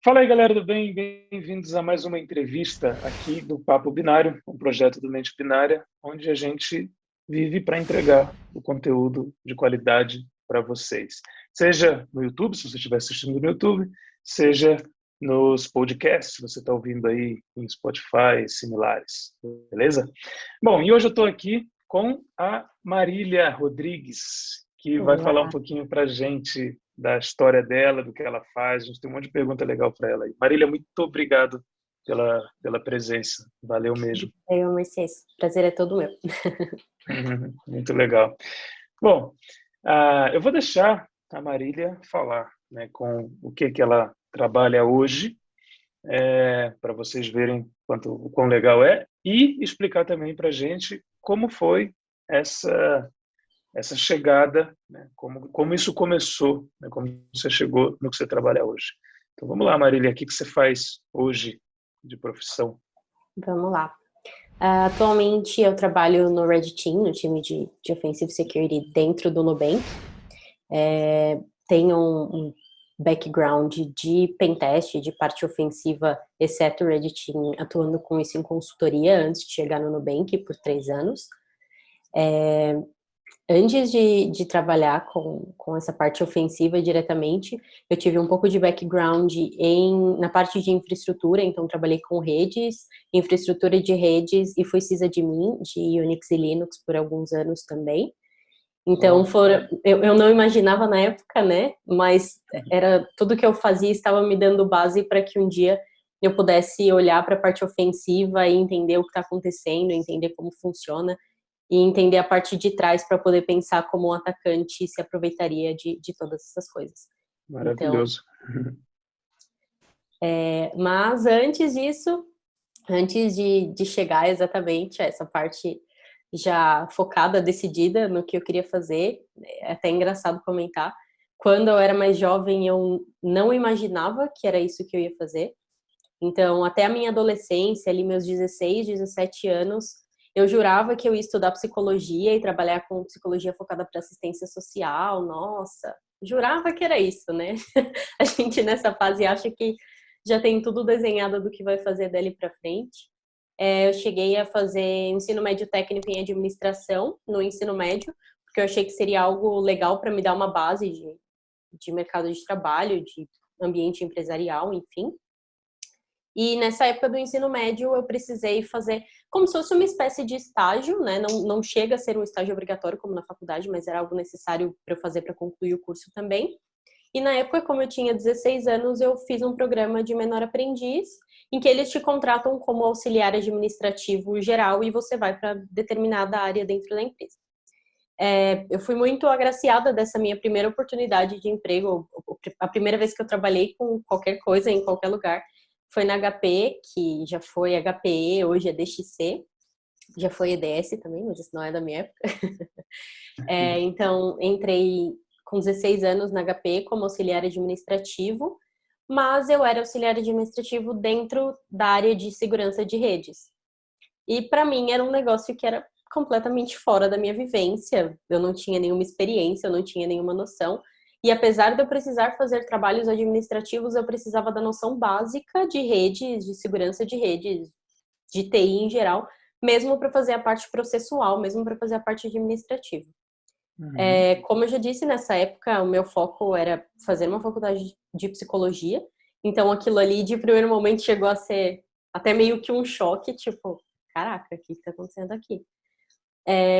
Fala aí, galera do bem, bem-vindos a mais uma entrevista aqui do Papo Binário, um projeto do Mente Binária, onde a gente vive para entregar o conteúdo de qualidade para vocês. Seja no YouTube, se você estiver assistindo no YouTube, seja nos podcasts, se você está ouvindo aí em Spotify, similares, beleza? Bom, e hoje eu estou aqui com a Marília Rodrigues, que vai falar um Olá, pouquinho para a gente da história dela, do que ela faz. A gente tem um monte de pergunta legal para ela aí. Marília, muito obrigado pela presença. Valeu mesmo. eu, Mercedes. Prazer é todo meu. Muito legal. Bom, eu vou deixar a Marília falar, né, com o que ela trabalha hoje, para vocês verem o quão legal é, e explicar também para a gente como foi essa chegada, né? Como isso começou, né? Como você chegou no que você trabalha hoje. Então vamos lá, Marília, o que você faz hoje de profissão? Vamos lá. Atualmente eu trabalho no Red Team, no time de Offensive Security dentro do Nubank. Tenho um background de pentest, de parte ofensiva, exceto o Red Team, atuando com isso em consultoria antes de chegar no Nubank por 3 anos. Antes de trabalhar com essa parte ofensiva diretamente, eu tive um pouco de background na parte de infraestrutura, então trabalhei com redes, infraestrutura de redes e fui sysadmin de Unix e Linux por alguns anos também. Então, Oh, eu não imaginava na época, né? Mas era tudo que eu fazia estava me dando base para que um dia eu pudesse olhar para a parte ofensiva e entender o que está acontecendo, entender como funciona e entender a parte de trás para poder pensar como um atacante se aproveitaria de todas essas coisas. Então, maravilhoso. mas antes disso, antes de chegar exatamente a essa parte já focada, decidida no que eu queria fazer, é até engraçado comentar, quando eu era mais jovem eu não imaginava que era isso que eu ia fazer. Então, até a minha adolescência, ali meus 16, 17 anos, eu jurava que eu ia estudar psicologia e trabalhar com psicologia focada para assistência social. Nossa, jurava que era isso, né? A gente nessa fase acha que já tem tudo desenhado do que vai fazer dali para frente. Eu cheguei a fazer ensino médio técnico em administração no ensino médio, porque eu achei que seria algo legal para me dar uma base de mercado de trabalho, de ambiente empresarial, enfim. E nessa época do ensino médio eu precisei fazer como se fosse uma espécie de estágio, né? Não chega a ser um estágio obrigatório como na faculdade, mas era algo necessário para eu fazer para concluir o curso também. E na época, como eu tinha 16 anos, eu fiz um programa de menor aprendiz, em que eles te contratam como auxiliar administrativo geral e você vai para determinada área dentro da empresa. Eu fui muito agraciada dessa minha primeira oportunidade de emprego, a primeira vez que eu trabalhei com qualquer coisa, em qualquer lugar, foi na HP, que já foi HPE, hoje é DXC, já foi EDS também, mas isso não é da minha época. Então, entrei com 16 anos na HP como auxiliar administrativo, mas eu era auxiliar administrativo dentro da área de segurança de redes. E para mim era um negócio que era completamente fora da minha vivência. Eu não tinha nenhuma experiência, eu não tinha nenhuma noção. E apesar de eu precisar fazer trabalhos administrativos, eu precisava da noção básica de redes, de segurança de redes, de TI em geral, mesmo para fazer a parte processual, mesmo para fazer a parte administrativa. Uhum. Como eu já disse, nessa época, o meu foco era fazer uma faculdade de psicologia. Então, aquilo ali, de primeiro momento, chegou a ser até meio que um choque, tipo, caraca, o que está acontecendo aqui?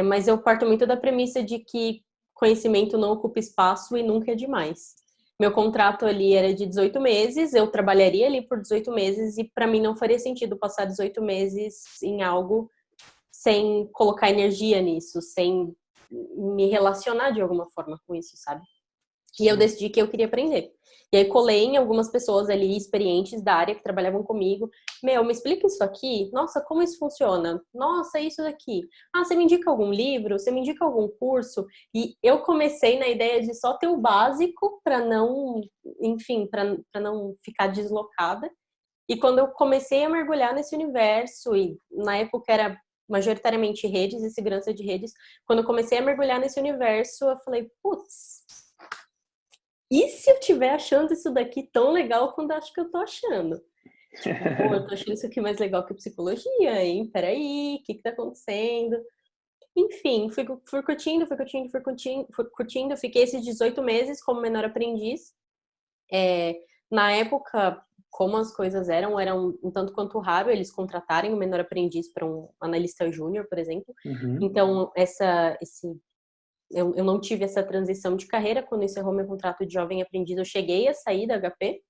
Mas eu parto muito da premissa de que conhecimento não ocupa espaço e nunca é demais. Meu contrato ali era de 18 meses, eu trabalharia ali por 18 meses e para mim não faria sentido passar 18 meses em algo sem colocar energia nisso, sem me relacionar de alguma forma com isso, sabe? E eu Sim. decidi que eu queria aprender. E aí colei em algumas pessoas ali experientes da área que trabalhavam comigo. Meu, me explica isso aqui? Nossa, como isso funciona? Nossa, isso daqui. Ah, você me indica algum livro? Você me indica algum curso? E eu comecei na ideia de só ter o básico para não, enfim, para não ficar deslocada. E quando eu comecei a mergulhar nesse universo, e na época era majoritariamente redes e segurança de redes, quando eu comecei a mergulhar nesse universo, eu falei, putz, e se eu estiver achando isso daqui tão legal quando eu acho que eu tô achando? Tipo, pô, eu tô achando isso aqui mais legal que psicologia, hein? Peraí, o que tá acontecendo? Enfim, fui curtindo, fiquei esses 18 meses como menor aprendiz. Na época, como as coisas eram um tanto quanto raro eles contratarem um menor aprendiz para um analista júnior, por exemplo. Então, eu não tive essa transição de carreira. Quando encerrou meu contrato de jovem aprendiz, eu cheguei a sair da HP.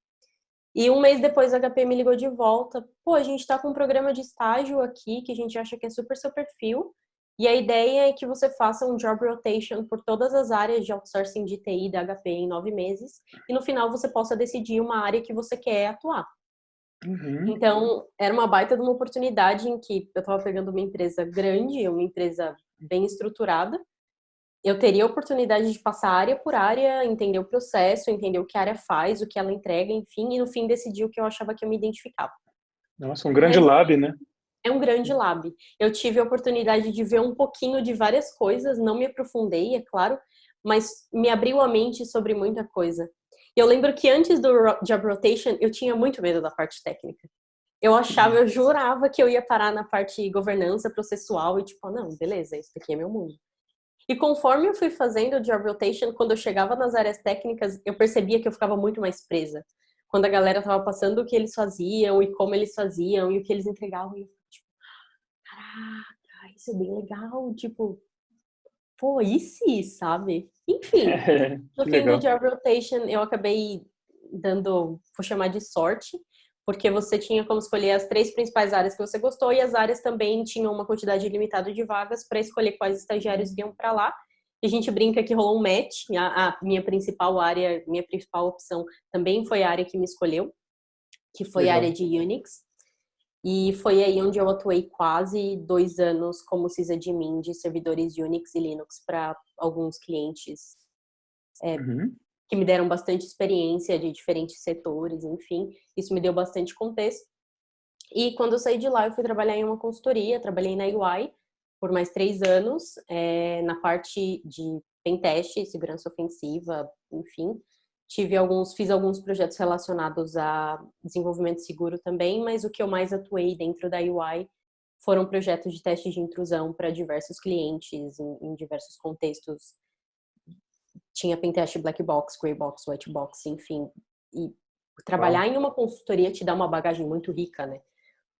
E um mês depois a HP me ligou de volta. Pô, a gente tá com um programa de estágio aqui que a gente acha que é super seu perfil. E a ideia é que você faça um job rotation por todas as áreas de outsourcing de TI da HP em 9 meses. E no final você possa decidir uma área que você quer atuar. Então, era uma baita de uma oportunidade em que eu estava pegando uma empresa grande, uma empresa bem estruturada. Eu teria a oportunidade de passar área por área, entender o processo, entender o que a área faz, o que ela entrega, enfim, e no fim decidir o que eu achava que eu me identificava. Nossa, um grande lab, né? É um grande lab. Eu tive a oportunidade de ver um pouquinho de várias coisas, não me aprofundei, é claro, mas me abriu a mente sobre muita coisa. E eu lembro que antes do job rotation, eu tinha muito medo da parte técnica. Eu jurava que eu ia parar na parte governança processual e tipo, não, beleza, isso daqui é meu mundo. E conforme eu fui fazendo o job rotation, quando eu chegava nas áreas técnicas, eu percebia que eu ficava muito mais presa. Quando a galera tava passando o que eles faziam e como eles faziam e o que eles entregavam, eu tipo, caraca, isso é bem legal, tipo, pô, e se, sabe? Enfim, no Que fim do legal. job rotation, eu acabei dando, vou chamar de sorte, porque você tinha como escolher as 3 principais áreas que você gostou e as áreas também tinham uma quantidade limitada de vagas para escolher quais estagiários iam para lá. E a gente brinca que rolou um match. A minha principal área, minha principal opção também foi a área que me escolheu, que foi a área Legal. de Unix. E foi aí onde eu atuei quase 2 anos como sysadmin de servidores Unix e Linux para alguns clientes que me deram bastante experiência de diferentes setores, enfim, isso me deu bastante contexto. E quando eu saí de lá, eu fui trabalhar em uma consultoria, trabalhei na UI por mais 3 anos, na parte de pentest, segurança ofensiva, enfim. Fiz alguns projetos relacionados a desenvolvimento seguro também, mas o que eu mais atuei dentro da UI foram projetos de testes de intrusão para diversos clientes, em diversos contextos. Tinha pentest black box, gray box, white box, enfim. E trabalhar Uau. em uma consultoria te dá uma bagagem muito rica, né?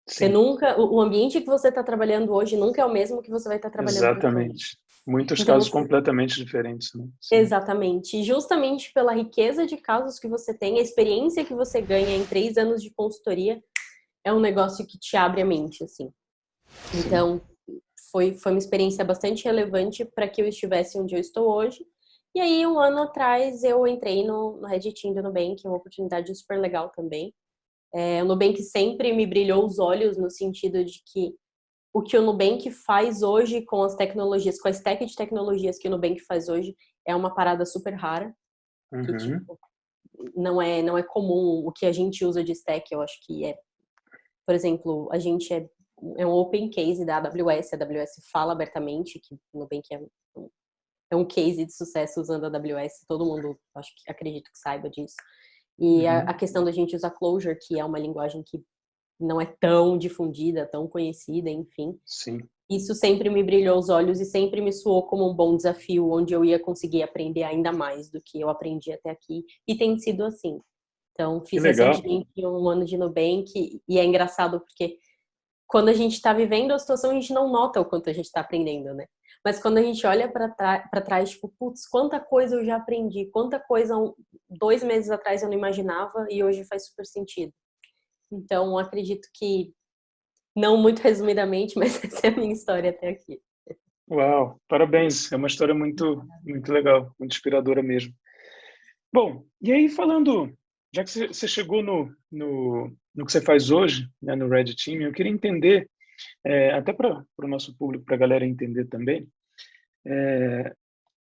Você Sim, nunca, o ambiente que você está trabalhando hoje nunca é o mesmo que você vai estar trabalhando daqui a um mês. exatamente. Muitos Então, casos completamente diferentes, né? Sim. exatamente. Justamente pela riqueza de casos que você tem, a experiência que você ganha em 3 anos de consultoria é um negócio que te abre a mente, assim. Sim. Então, foi uma experiência bastante relevante para que eu estivesse onde eu estou hoje. E aí, um ano atrás, eu entrei no Red Team do Nubank, uma oportunidade super legal também. O Nubank sempre me brilhou os olhos no sentido de que o que o Nubank faz hoje com as tecnologias, com a stack de tecnologias que o Nubank faz hoje, é uma parada super rara, que tipo, não é comum o que a gente usa de stack. Eu acho que por exemplo, a gente é um open case da AWS, a AWS fala abertamente que o Nubank é um case de sucesso usando a AWS, todo mundo, acho que acredito que saiba disso. E a questão da gente usar Clojure, que é uma linguagem que não é tão difundida, tão conhecida, enfim. Sim. Isso sempre me brilhou os olhos e sempre me soou como um bom desafio, onde eu ia conseguir aprender ainda mais do que eu aprendi até aqui. E tem sido assim. Então, Que fiz legal. recentemente um ano de Nubank e é engraçado porque quando a gente está vivendo a situação, a gente não nota o quanto a gente está aprendendo, né? Mas quando a gente olha para trás, tipo, putz, quanta coisa eu já aprendi, quanta coisa 2 meses atrás eu não imaginava e hoje faz super sentido. Então, acredito que, não muito resumidamente, mas essa é a minha história até aqui. Uau, parabéns. É uma história muito, muito legal, muito inspiradora mesmo. Bom, e aí falando, já que você chegou no que você faz hoje, né, no Red Team, eu queria entender, até para o nosso público, para a galera entender também,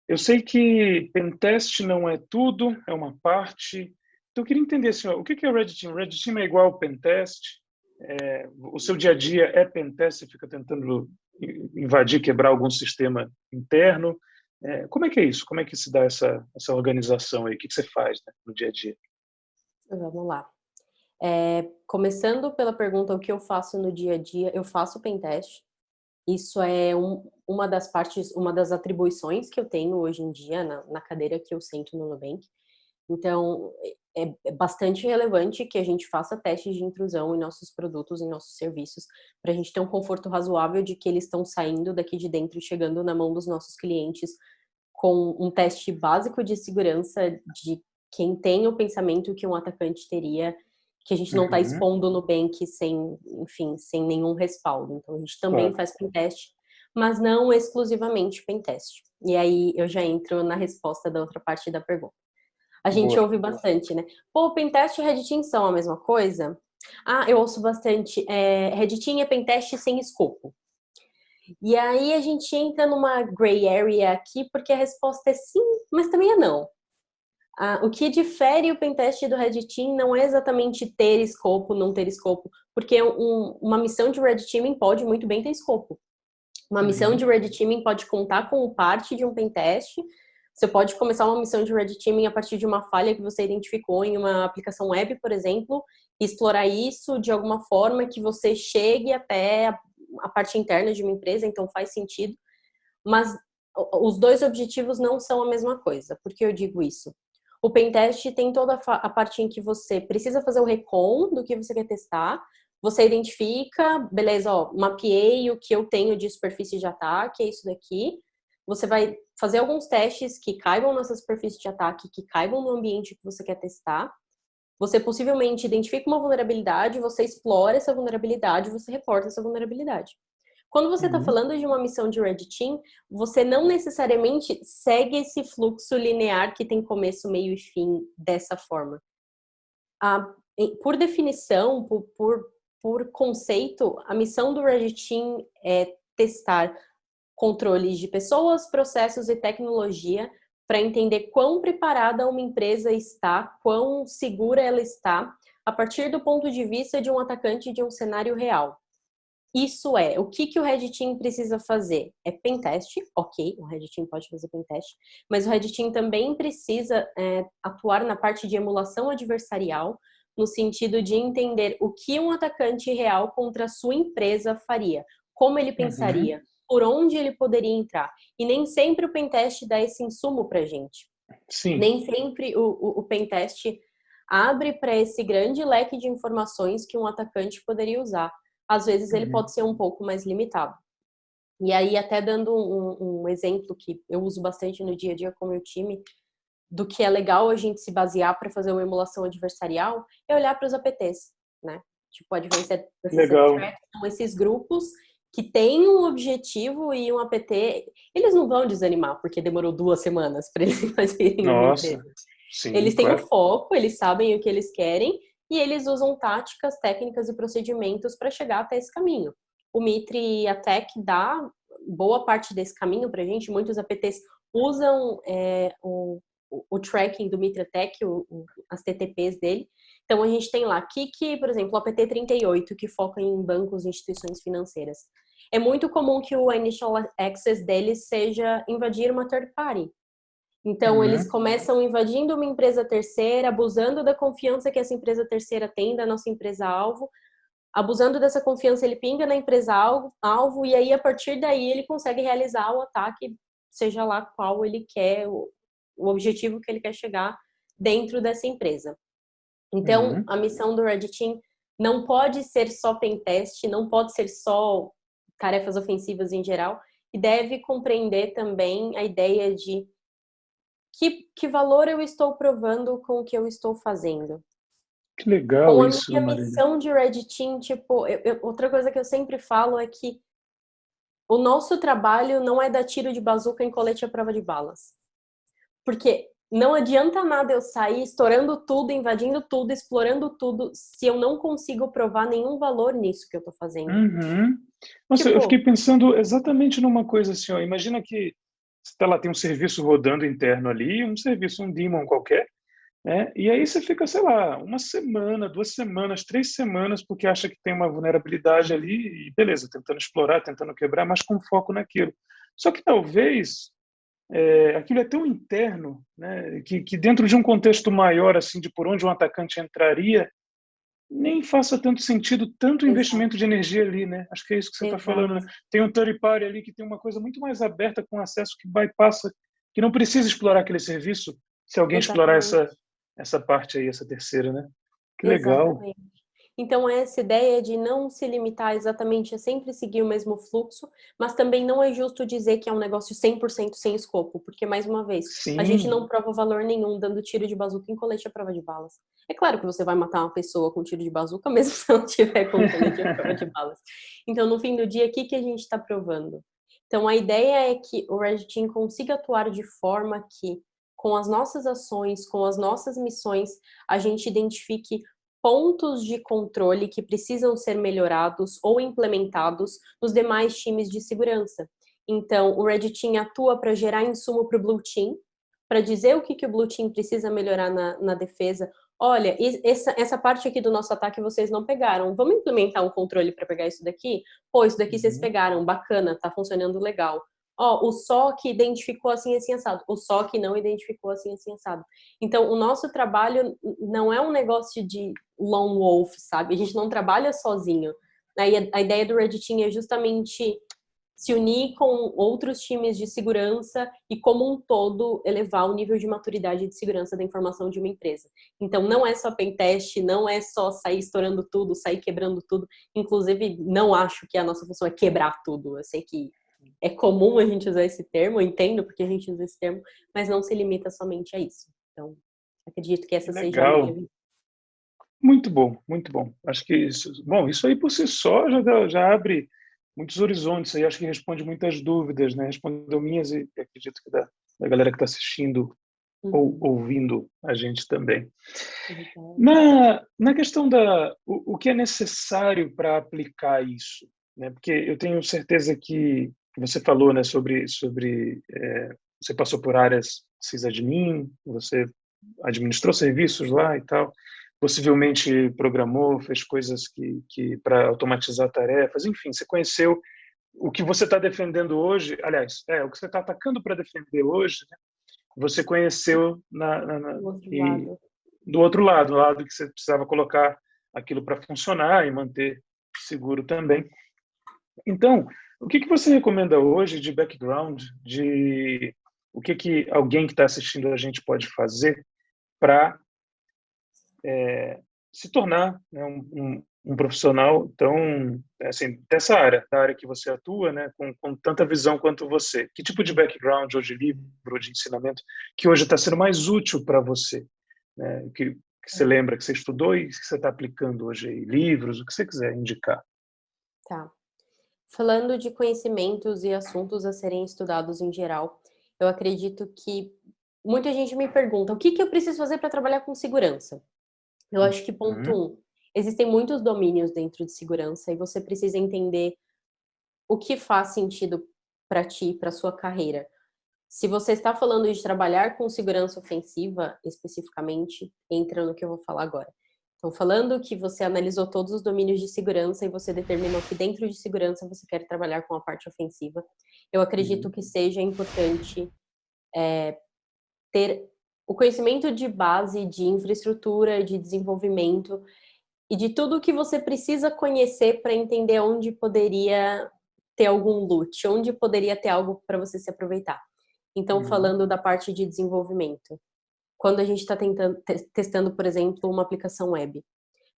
eu sei que pentest não é tudo, é uma parte. Então, eu queria entender assim, ó, o que é o Red Team? O Red Team é igual ao pentest? O seu dia a dia é pentest? Você fica tentando invadir, quebrar algum sistema interno? Como é que é isso? Como é que se dá essa organização aí? O que você faz, né, no dia a dia? Vamos lá. Começando pela pergunta, o que eu faço no dia a dia, eu faço pentest. Isso é uma das partes, uma das atribuições que eu tenho hoje em dia na cadeira que eu sento no Nubank. Então, é bastante relevante que a gente faça testes de intrusão em nossos produtos, em nossos serviços, para a gente ter um conforto razoável de que eles estão saindo daqui de dentro e chegando na mão dos nossos clientes com um teste básico de segurança de quem tem o pensamento que um atacante teria, que a gente não está Uhum, expondo no Nubank sem, enfim, sem nenhum respaldo. Então, a gente também claro. faz pentest, mas não exclusivamente pentest. E aí eu já entro na resposta da outra parte da pergunta. A gente Boa. ouve bastante, né? Pô, pentest e Red Team são a mesma coisa? Ah, eu ouço bastante. Red Team é pentest sem escopo. E aí a gente entra numa gray area aqui, porque a resposta é sim, mas também é não. O que difere o pentest do Red Team não é exatamente ter escopo, não ter escopo, porque uma missão de Red Teaming pode muito bem ter escopo. Uma missão de Uhum, Red Teaming pode contar com parte de um pentest. Você pode começar uma missão de Red Teaming a partir de uma falha que você identificou em uma aplicação web, por exemplo, e explorar isso de alguma forma que você chegue até a parte interna de uma empresa, então faz sentido. Mas os dois objetivos não são a mesma coisa. Por que eu digo isso? O pentest tem toda a parte em que você precisa fazer o recon do que você quer testar, você identifica, beleza, ó, mapeei o que eu tenho de superfície de ataque, é isso daqui. Você vai fazer alguns testes que caibam nessa superfície de ataque, que caibam no ambiente que você quer testar. Você possivelmente identifica uma vulnerabilidade, você explora essa vulnerabilidade, você reporta essa vulnerabilidade. Quando você está uhum, falando de uma missão de Red Team, você não necessariamente segue esse fluxo linear que tem começo, meio e fim dessa forma. Por definição, por conceito, a missão do Red Team é testar controles de pessoas, processos e tecnologia para entender quão preparada uma empresa está, quão segura ela está, a partir do ponto de vista de um atacante de um cenário real. Isso o que o Red Team precisa fazer? É pentest, ok, o Red Team pode fazer pentest, mas o Red Team também precisa atuar na parte de emulação adversarial, no sentido de entender o que um atacante real contra a sua empresa faria, como ele uhum. pensaria, por onde ele poderia entrar. E nem sempre o pentest dá esse insumo para a gente. Sim. Nem sempre o pentest abre para esse grande leque de informações que um atacante poderia usar. Às vezes ele Uhum, pode ser um pouco mais limitado. E aí, até dando um exemplo que eu uso bastante no dia a dia com o meu time, do que é legal a gente se basear para fazer uma emulação adversarial, é olhar para os APTs, né? Tipo, Advanced Persistent legal. Threat, são esses grupos que têm um objetivo e um APT. Eles não vão desanimar porque demorou 2 semanas para eles fazerem uma empresa. Nossa, sim, Eles têm o claro. foco, eles sabem o que eles querem e eles usam táticas, técnicas e procedimentos para chegar até esse caminho. O Mitre Attack dá boa parte desse caminho para a gente. Muitos APTs usam o tracking do Mitre Attack, as TTPs dele. Então a gente tem lá Kik, por exemplo, o APT 38, que foca em bancos e instituições financeiras. É muito comum que o initial access deles seja invadir uma third party. Então, eles Uhum, começam invadindo uma empresa terceira, abusando da confiança que essa empresa terceira tem da nossa empresa-alvo. Abusando dessa confiança, ele pinga na empresa-alvo e aí, a partir daí, ele consegue realizar o ataque, seja lá qual ele quer, o objetivo que ele quer chegar dentro dessa empresa. Então, uhum. a missão do Red Team não pode ser só pentest, não pode ser só tarefas ofensivas em geral, e deve compreender também a ideia de que valor eu estou provando com o que eu estou fazendo? Que legal Com a isso, minha Marília. missão de Red Team, tipo, outra coisa que eu sempre falo é que o nosso trabalho não é dar tiro de bazuca em colete à prova de balas. Porque não adianta nada eu sair estourando tudo, invadindo tudo, explorando tudo, se eu não consigo provar nenhum valor nisso que eu tô fazendo. Uhum. Nossa, eu fiquei Tipo, pensando exatamente numa coisa assim, ó. Imagina que tá lá, tem um serviço rodando interno ali, um serviço, um daemon qualquer, né? E aí você fica, sei lá, uma semana, 2 semanas, 3 semanas, porque acha que tem uma vulnerabilidade ali e beleza, tentando explorar, tentando quebrar, mas com foco naquilo. Só que talvez aquilo é tão interno, né, que dentro de um contexto maior assim de por onde um atacante entraria, nem faça tanto sentido tanto Exato, investimento de energia ali, né? Acho que é isso que você está falando, né? exato, Tem um third party ali que tem uma coisa muito mais aberta com acesso que bypassa, que não precisa explorar aquele serviço se alguém explorar exatamente, essa parte aí, essa terceira, né? Que legal. exatamente. Então, essa ideia de não se limitar exatamente a sempre seguir o mesmo fluxo, mas também não é justo dizer que é um negócio 100% sem escopo, porque, mais uma vez, a gente Sim. não prova valor nenhum dando tiro de bazuca em colete à prova de balas. É claro que você vai matar uma pessoa com tiro de bazuca, mesmo se não tiver com colete à prova de balas. Então, no fim do dia, o que que a gente está provando? Então, a ideia é que o Red Team consiga atuar de forma que, com as nossas ações, com as nossas missões, a gente identifique pontos de controle que precisam ser melhorados ou implementados nos demais times de segurança. Então, o Red Team atua para gerar insumo para o Blue Team, para dizer o que o Blue Team precisa melhorar na defesa. Olha, essa parte aqui do nosso ataque vocês não pegaram. Vamos implementar um controle para pegar isso daqui? Pô, isso daqui vocês Uhum. pegaram, bacana, tá funcionando legal. Ó, o SOC identificou assim, assim, assado. O SOC não identificou assim, assim, assado. Então, o nosso trabalho não é um negócio de lone wolf, sabe? A gente não trabalha sozinho. A ideia do Red Team é justamente se unir com outros times de segurança e, como um todo, elevar o nível de maturidade de segurança da informação de uma empresa. Então, não é só pentest, não é só sair estourando tudo, sair quebrando tudo. Inclusive, não acho que a nossa função é quebrar tudo. Eu sei que é comum a gente usar esse termo, eu entendo porque a gente usa esse termo, mas não se limita somente a isso. Então, acredito que Que essa seja a minha legal. visão. Muito bom, muito bom. Acho que isso aí por si só já abre muitos horizontes aí, acho que responde muitas dúvidas, né? Respondeu minhas e acredito que da galera que está assistindo ou Uhum. ouvindo a gente também. Obrigada. Na questão o que é necessário para aplicar isso, né? Porque eu tenho certeza que você falou, né, você passou por áreas sysadmin, você administrou serviços lá e tal, possivelmente programou, fez coisas que para automatizar tarefas, enfim, você conheceu o que você está defendendo hoje, aliás, o que você está atacando para defender hoje, né? Você conheceu Do outro e lado. do outro lado, o lado que você precisava colocar aquilo para funcionar e manter seguro também. Então, o que você recomenda hoje de background, de o que alguém que está assistindo a gente pode fazer para se tornar, né, um profissional tão, assim, dessa área, da área que você atua, né, com tanta visão quanto você? Que tipo de background ou de livro, ou de ensinamento que hoje está sendo mais útil para você? Né, que você lembra que você estudou e que você está aplicando hoje aí, livros, o que você quiser indicar. Tá. Falando de conhecimentos e assuntos a serem estudados em geral, eu acredito que muita gente me pergunta: o que que eu preciso fazer para trabalhar com segurança? Eu acho que ponto Uhum, um, existem muitos domínios dentro de segurança e você precisa entender o que faz sentido para ti, para sua carreira. Se você está falando de trabalhar com segurança ofensiva, especificamente, entra no que eu vou falar agora. Então, falando que você analisou todos os domínios de segurança e você determinou que dentro de segurança você quer trabalhar com a parte ofensiva, eu acredito uhum, que seja importante ter o conhecimento de base de infraestrutura, de desenvolvimento e de tudo que você precisa conhecer para entender onde poderia ter algum loot, onde poderia ter algo para você se aproveitar. Então, uhum, falando da parte de desenvolvimento, quando a gente está testando, por exemplo, uma aplicação web,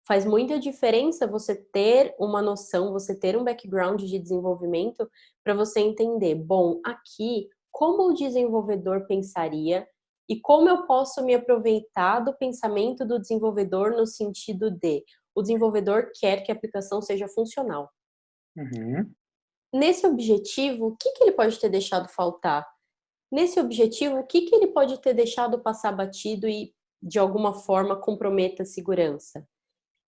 faz muita diferença você ter uma noção, você ter um background de desenvolvimento para você entender, bom, aqui, como o desenvolvedor pensaria e como eu posso me aproveitar do pensamento do desenvolvedor no sentido de o desenvolvedor quer que a aplicação seja funcional. uhum. Nesse objetivo, o que que ele pode ter deixado faltar? Nesse objetivo, o que que ele pode ter deixado passar batido e, de alguma forma, comprometa a segurança?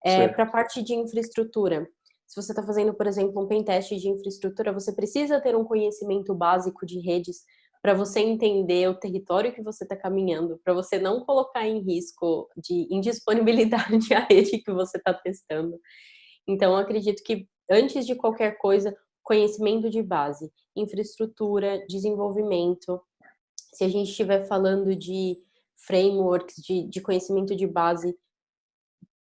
Para a Certo. parte de infraestrutura, se você está fazendo, por exemplo, um pentest de infraestrutura, você precisa ter um conhecimento básico de redes para você entender o território que você está caminhando, para você não colocar em risco de indisponibilidade a rede que você está testando. Então, eu acredito que, antes de qualquer coisa, conhecimento de base, infraestrutura, desenvolvimento, se a gente estiver falando de frameworks, de conhecimento de base,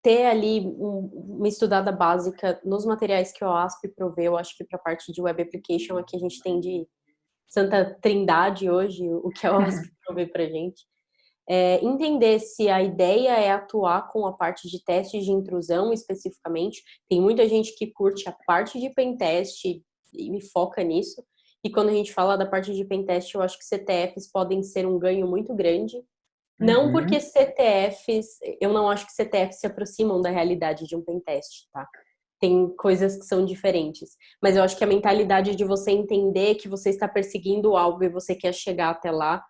ter ali uma estudada básica nos materiais que o OASP provê. Eu acho que para a parte de Web Application aqui a gente tem de santa trindade hoje, o que a OASP provê para a gente. Entender se a ideia é atuar com a parte de testes de intrusão especificamente. Tem muita gente que curte a parte de pentest e me foca nisso. E quando a gente fala da parte de pentest, eu acho que CTFs podem ser um ganho muito grande. Não porque CTFs, eu não acho que CTFs se aproximam da realidade de um pentest, tá? Tem coisas que são diferentes. Mas eu acho que a mentalidade de você entender que você está perseguindo algo e você quer chegar até lá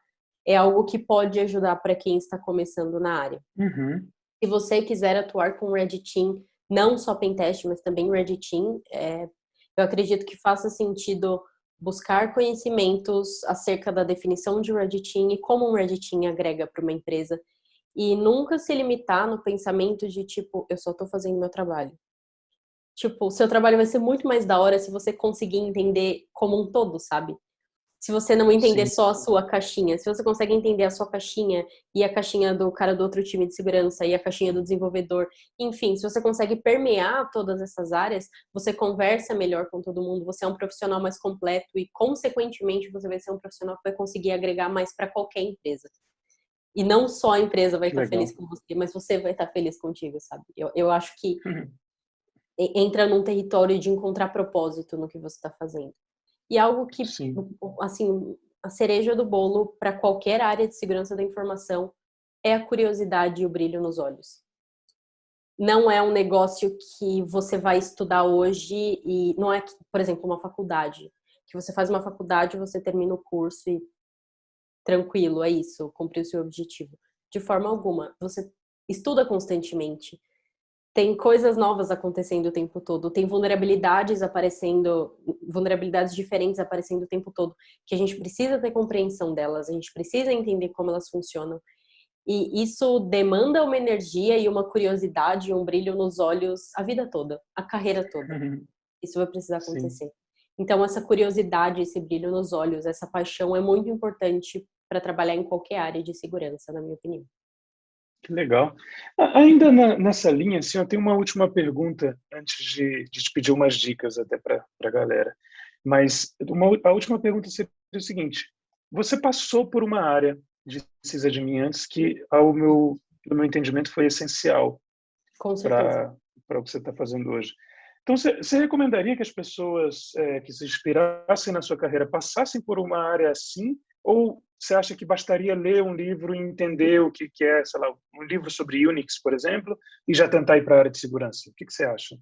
é algo que pode ajudar para quem está começando na área. Se você quiser atuar com Red Team, não só pentest, mas também Red Team, eu acredito que faça sentido buscar conhecimentos acerca da definição de Red Team e como um Red Team agrega para uma empresa. E nunca se limitar no pensamento de, tipo, eu só estou fazendo meu trabalho. Tipo, o seu trabalho vai ser muito mais da hora se você conseguir entender como um todo, sabe? Se você não entender só a sua caixinha, se você consegue entender a sua caixinha e a caixinha do cara do outro time de segurança e a caixinha do desenvolvedor, enfim, se você consegue permear todas essas áreas, você conversa melhor com todo mundo, você é um profissional mais completo e, consequentemente, você vai ser um profissional que vai conseguir agregar mais para qualquer empresa. E não só a empresa vai estar feliz com você, mas você vai estar feliz contigo, sabe? Eu acho que entra num território de encontrar propósito no que você está fazendo. E algo que, assim, a cereja do bolo para qualquer área de segurança da informação é a curiosidade e o brilho nos olhos. Não é um negócio que você vai estudar hoje e não é, por exemplo, uma faculdade. Que você faz uma faculdade, você termina o curso e tranquilo, é isso, cumpriu o seu objetivo. De forma alguma. Você estuda constantemente. Tem coisas novas acontecendo o tempo todo, tem vulnerabilidades aparecendo, vulnerabilidades diferentes aparecendo o tempo todo, que a gente precisa ter compreensão delas, a gente precisa entender como elas funcionam. E isso demanda uma energia e uma curiosidade, um brilho nos olhos a vida toda, a carreira toda. Isso vai precisar acontecer. Então, essa curiosidade, esse brilho nos olhos, essa paixão é muito importante para trabalhar em qualquer área de segurança, na minha opinião. Que legal. Ainda nessa linha, assim, eu tenho uma última pergunta antes de te pedir umas dicas até para a galera. Mas a última pergunta seria o seguinte: você passou por uma área de sysadmin antes que, pelo meu entendimento, foi essencial para o que você está fazendo hoje. Então, você recomendaria que as pessoas que se inspirassem na sua carreira passassem por uma área assim? Ou você acha que bastaria ler um livro e entender o que é, sei lá, um livro sobre Unix, por exemplo, e já tentar ir para a área de segurança? O que você acha?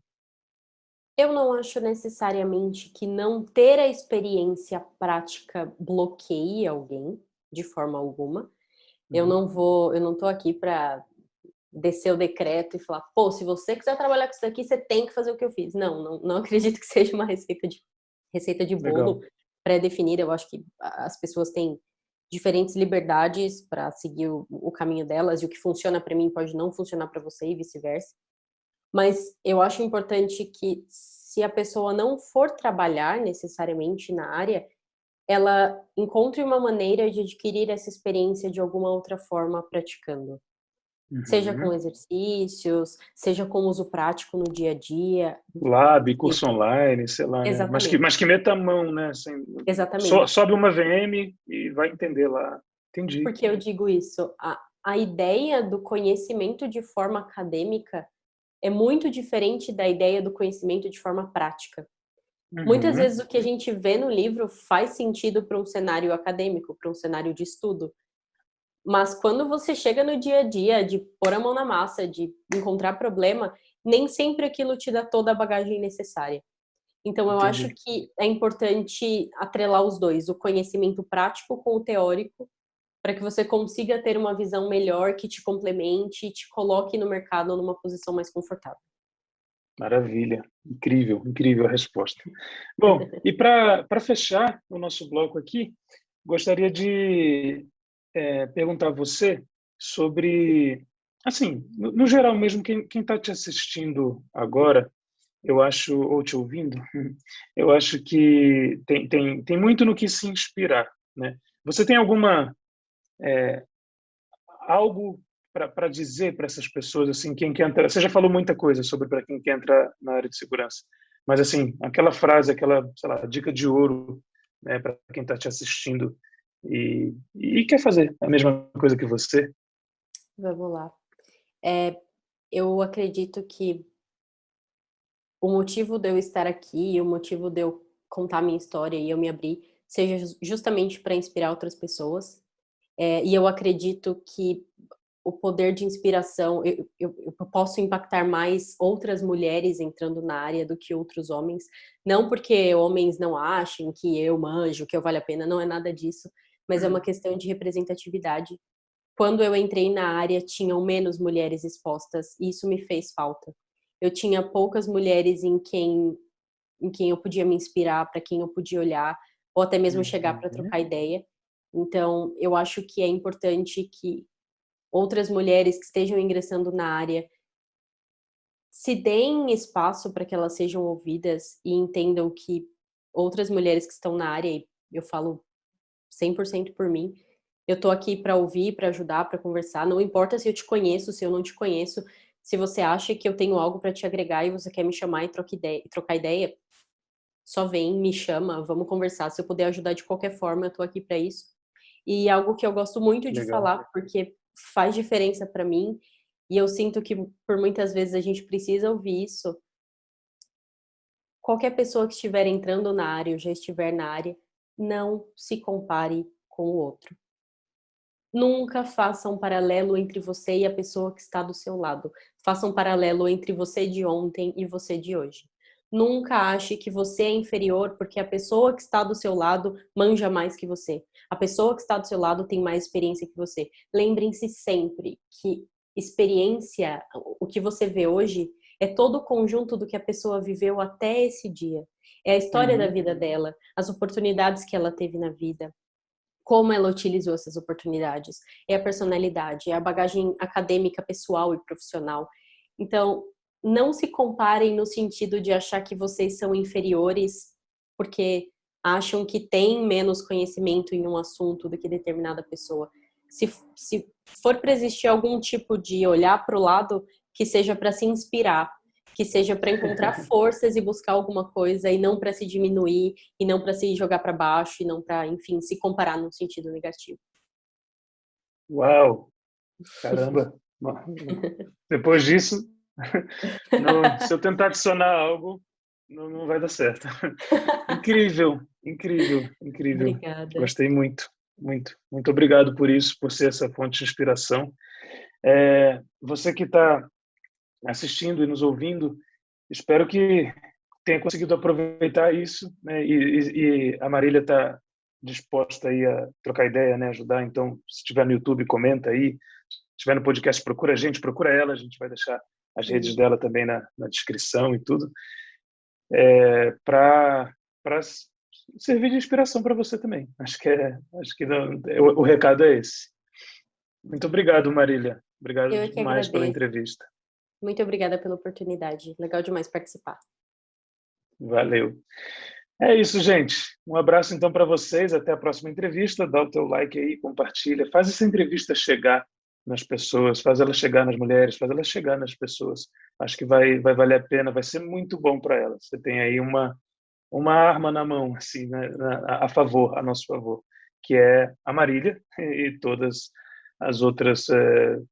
Eu não acho necessariamente que não ter a experiência prática bloqueie alguém, de forma alguma. Eu não tô aqui para descer o decreto e falar, pô, se você quiser trabalhar com isso daqui, você tem que fazer o que eu fiz. Não acredito que seja uma receita de bolo pré-definida. Eu acho que as pessoas têm diferentes liberdades para seguir o caminho delas, e o que funciona para mim pode não funcionar para você e vice-versa. Mas eu acho importante que, se a pessoa não for trabalhar necessariamente na área, ela encontre uma maneira de adquirir essa experiência de alguma outra forma praticando. Seja com exercícios, seja com uso prático no dia a dia. Lab, curso online, sei lá, né? Exatamente. Mas que meta a mão, né? Assim, Exatamente. sobe uma VM e vai entender lá. Entendi. Por que eu digo isso? A ideia do conhecimento de forma acadêmica é muito diferente da ideia do conhecimento de forma prática. Muitas vezes o que a gente vê no livro faz sentido para um cenário acadêmico, para um cenário de estudo. Mas quando você chega no dia a dia de pôr a mão na massa, de encontrar problema, nem sempre aquilo te dá toda a bagagem necessária. Então, eu acho que é importante atrelar os dois, o conhecimento prático com o teórico, para que você consiga ter uma visão melhor que te complemente e te coloque no mercado numa posição mais confortável. Maravilha, incrível a resposta. Bom, e para fechar o nosso bloco aqui, gostaria de perguntar a você sobre, assim, no geral mesmo, quem está te assistindo agora, eu acho, ou te ouvindo, eu acho que tem muito no que se inspirar, né? Você tem alguma algo para dizer para essas pessoas, assim, quem quer entrar. Você já falou muita coisa sobre para quem quer entrar na área de segurança, mas assim, aquela frase, aquela, sei lá, dica de ouro, né, para quem está te assistindo e quer fazer a mesma coisa que você. Vamos lá. Eu acredito que o motivo de eu estar aqui, o motivo de eu contar minha história e eu me abrir, seja justamente para inspirar outras pessoas. E eu acredito que o poder de inspiração, eu posso impactar mais outras mulheres entrando na área do que outros homens. Não porque homens não achem que eu manjo, que eu vale a pena, não é nada disso, mas é uma questão de representatividade. Quando eu entrei na área, tinham menos mulheres expostas e isso me fez falta. Eu tinha poucas mulheres em quem eu podia me inspirar, para quem eu podia olhar, ou até mesmo chegar para Uhum. trocar ideia. Então, eu acho que é importante que outras mulheres que estejam ingressando na área se deem espaço para que elas sejam ouvidas e entendam que outras mulheres que estão na área, e eu falo 100% por mim, eu tô aqui para ouvir, para ajudar, para conversar, não importa se eu te conheço, se eu não te conheço, se você acha que eu tenho algo para te agregar e você quer me chamar e trocar ideia, só vem, me chama, vamos conversar. Se eu puder ajudar de qualquer forma, eu tô aqui para isso. E algo que eu gosto muito de Legal. falar, porque faz diferença para mim, e eu sinto que por muitas vezes a gente precisa ouvir isso. Qualquer pessoa que estiver entrando na área ou já estiver na área, não se compare com o outro. Nunca faça um paralelo entre você e a pessoa que está do seu lado. Faça um paralelo entre você de ontem e você de hoje. Nunca ache que você é inferior porque a pessoa que está do seu lado manja mais que você. A pessoa que está do seu lado tem mais experiência que você. Lembrem-se sempre que experiência, o que você vê hoje, é todo o conjunto do que a pessoa viveu até esse dia. É a história da Uhum. vida dela, as oportunidades que ela teve na vida, como ela utilizou essas oportunidades, é a personalidade, é a bagagem acadêmica, pessoal e profissional. Então, não se comparem no sentido de achar que vocês são inferiores porque acham que têm menos conhecimento em um assunto do que determinada pessoa. Se for para existir algum tipo de olhar para o lado, que seja para se inspirar, que seja para encontrar forças e buscar alguma coisa e não para se diminuir e não para se jogar para baixo e não para, enfim, se comparar num sentido negativo. Uau! Caramba! Depois disso, se eu tentar adicionar algo, não vai dar certo. Incrível, incrível, incrível. Obrigada. Gostei muito, muito. Muito obrigado por isso, por ser essa fonte de inspiração. Você que está assistindo e nos ouvindo, espero que tenha conseguido aproveitar isso, né? E a Marília está disposta aí a trocar ideia, né? Ajudar. Então, se estiver no YouTube, comenta aí. Se estiver no podcast, procura a gente, procura ela. A gente vai deixar as redes dela também na descrição e tudo, para servir de inspiração para você também. Acho que o recado é esse. Muito obrigado, Marília. Obrigado Eu é que demais pela agradeço. entrevista. Muito obrigada pela oportunidade. Legal demais participar. Valeu. É isso, gente. Um abraço então para vocês. Até a próxima entrevista. Dá o teu like aí, compartilha. Faz essa entrevista chegar nas pessoas, faz ela chegar nas mulheres, faz ela chegar nas pessoas. Acho que vai valer a pena, vai ser muito bom para elas. Você tem aí uma arma na mão, assim, né, a favor, a nosso favor, que é a Marília e todas as outras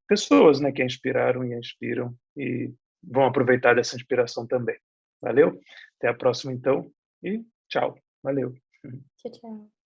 pessoas, né, que a inspiraram e a inspiram e vão aproveitar dessa inspiração também. Valeu? Até a próxima, então, e tchau. Valeu. Tchau, tchau.